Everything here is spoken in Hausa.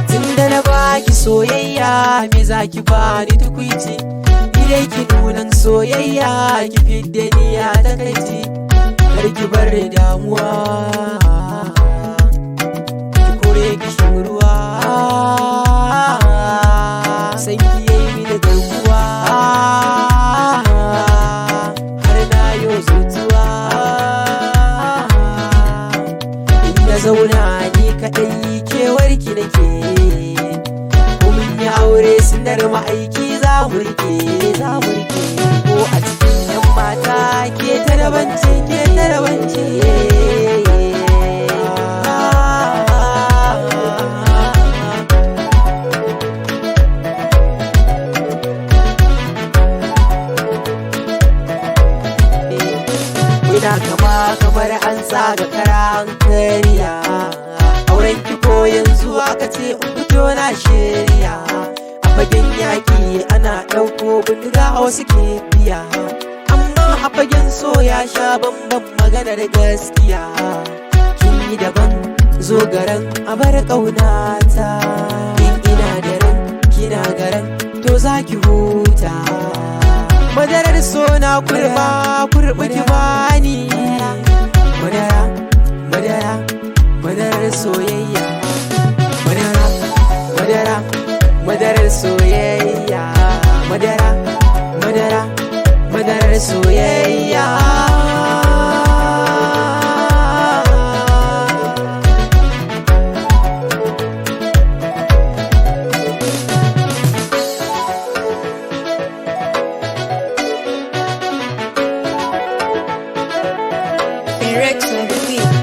Tunda na baki soyayya me zaki bani tukwici, idai ki nunan soyayya ki fidda ni a takaici. Kar ki bar damuwa ki kore kishin ruwa, san ki yayi mini garkuwa har na yo zutuwa. Inda zauna ni kaɗai kewarki nake, mun yi aure sinar ma'aiki za mu rike ko a cikin yan mata ke ta dabance ke ta dabance. Ina kama kamar an tsaga karan kariya, auren ki ko yanzu aka ce in fito na shirya. A fagen yaki ana ɗauko bindiga a wasu ke biya, amma a fagen so ya sha bamban maganar gaskiya. Kin yi daban zo garan a bar ƙaunata, in ina da ran kina garan to za ki huta. Madarar so na kurba kurɓi ki bani, madara madara madarar soyayya, madara madara madarar soyayya, madara madara madarar soyayya. Rex on the beat.